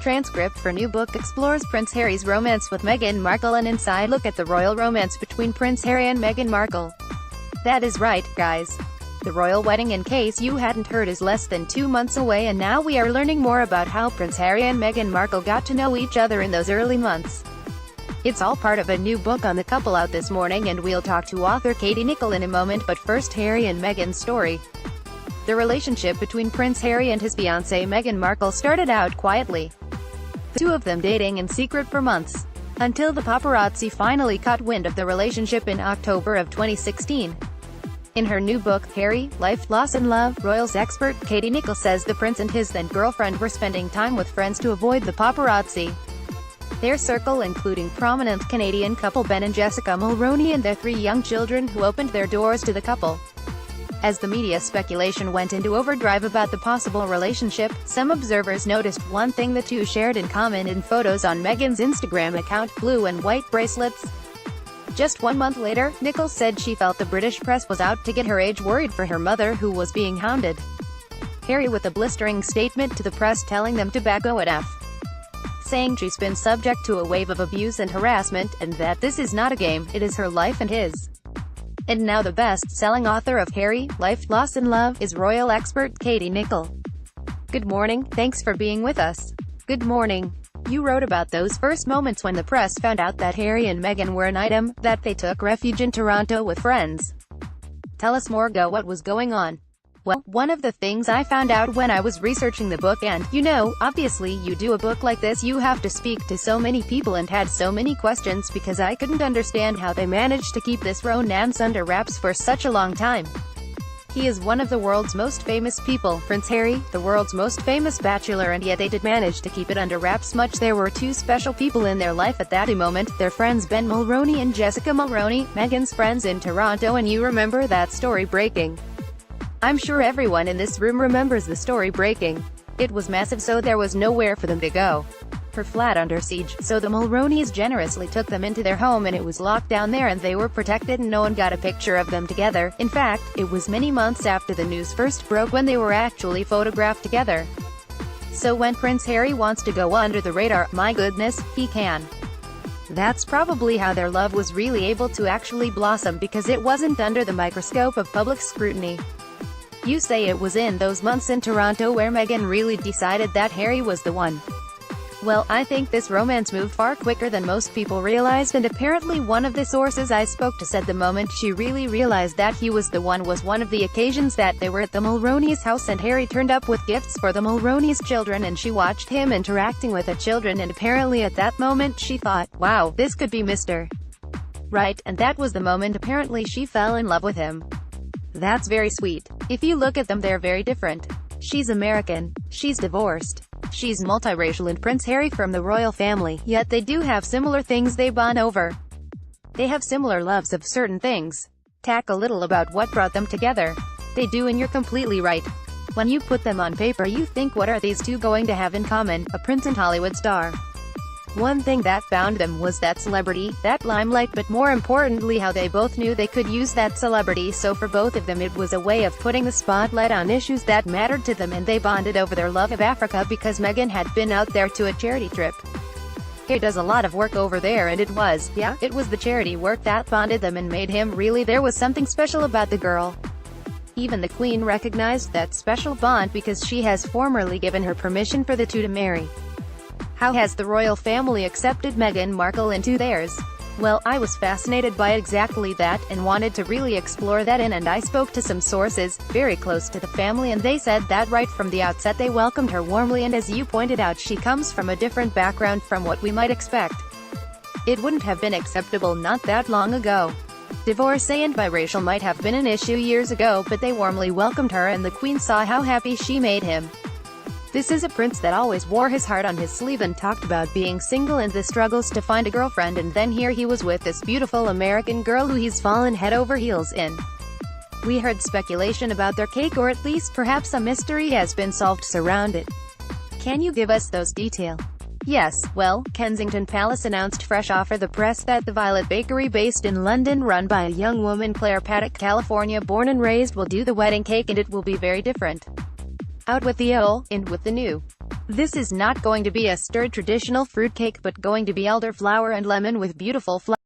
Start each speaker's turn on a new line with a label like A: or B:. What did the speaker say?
A: Transcript for new book explores Prince Harry's romance with Meghan Markle. An inside look at the royal romance between Prince Harry and Meghan Markle. That is right, guys. The royal wedding, in case you hadn't heard, is less than 2 months away, and now we are learning more about how Prince Harry and Meghan Markle got to know each other in those early months. It's all part of a new book on the couple out this morning, and we'll talk to author Katie Nicholl in a moment, but first, Harry and Meghan's story. The relationship between Prince Harry and his fiancée Meghan Markle started out quietly. The two of them dating in secret for months, until the paparazzi finally caught wind of the relationship in October of 2016. In her new book, Harry, Life, Loss and Love, royals expert Katie Nicholl says the prince and his then-girlfriend were spending time with friends to avoid the paparazzi. Their circle including prominent Canadian couple Ben and Jessica Mulroney and their 3 young children, who opened their doors to the couple. As the media speculation went into overdrive about the possible relationship, some observers noticed one thing the two shared in common in photos on Meghan's Instagram account: blue and white bracelets. Just 1 month later, Nicholl said she felt the British press was out to get her, age worried for her mother who was being hounded. Harry with a blistering statement to the press telling them to back off, saying she's been subject to a wave of abuse and harassment, and that this is not a game, it is her life and his. And now the best-selling author of Harry, Life, Loss and Love, is royal expert Katie Nicholl. Good morning, thanks for being with us. Good morning. You wrote about those first moments when the press found out that Harry and Meghan were an item, that they took refuge in Toronto with friends. Tell us more. What was going on? Well, one of the things I found out when I was researching the book, and, you know, obviously you do a book like this, you have to speak to so many people and had so many questions, because I couldn't understand how they managed to keep this romance under wraps for such a long time. He is one of the world's most famous people, Prince Harry, the world's most famous bachelor, and yet they did manage to keep it under wraps much. There were 2 special people in their life at that moment, their friends Ben Mulroney and Jessica Mulroney, Meghan's friends in Toronto, and you remember that story breaking. I'm sure everyone in this room remembers the story breaking. It was massive, so there was nowhere for them to go. Her flat under siege, so the Mulroneys generously took them into their home, and it was locked down there and they were protected and no one got a picture of them together. In fact, it was many months after the news first broke when they were actually photographed together. So when Prince Harry wants to go under the radar, my goodness, he can. That's probably how their love was really able to actually blossom, because it wasn't under the microscope of public scrutiny. You say it was in those months in Toronto where Meghan really decided that Harry was the one. Well, I think this romance moved far quicker than most people realized, and apparently one of the sources I spoke to said the moment she really realized that he was the one was one of the occasions that they were at the Mulroneys' house and Harry turned up with gifts for the Mulroneys' children, and she watched him interacting with the children, and apparently at that moment she thought, wow, this could be Mr. Right, and that was the moment apparently she fell in love with him. That's very sweet. If you look at them, they're very different. She's American. She's divorced. She's multiracial, and Prince Harry from the royal family, yet they do have similar things they bond over. They have similar loves of certain things. Talk a little about what brought them together. They do, and you're completely right. When you put them on paper, you think, what are these two going to have in common? A prince and Hollywood star. One thing that bound them was that celebrity, that limelight, but more importantly how they both knew they could use that celebrity, so for both of them it was a way of putting the spotlight on issues that mattered to them, and they bonded over their love of Africa because Meghan had been out there to a charity trip. He does a lot of work over there, and it was the charity work that bonded them and made him really, there was something special about the girl. Even the Queen recognized that special bond because she has formerly given her permission for the two to marry. How has the royal family accepted Meghan Markle into theirs? Well, I was fascinated by exactly that, and wanted to really explore that and I spoke to some sources, very close to the family, and they said that right from the outset they welcomed her warmly, and as you pointed out, she comes from a different background from what we might expect. It wouldn't have been acceptable not that long ago. Divorce and biracial might have been an issue years ago, but they warmly welcomed her, and the Queen saw how happy she made him. This is a prince that always wore his heart on his sleeve and talked about being single and the struggles to find a girlfriend, and then here he was with this beautiful American girl who he's fallen head over heels in. We heard speculation about their cake, or at least perhaps a mystery has been solved surround it. Can you give us those details? Yes, well, Kensington Palace announced fresh offer the press that the Violet Bakery based in London, run by a young woman Claire Paddock, California born and raised, will do the wedding cake, and it will be very different. Out with the old, in with the new. This is not going to be a stirred traditional fruitcake but going to be elderflower and lemon with beautiful flowers.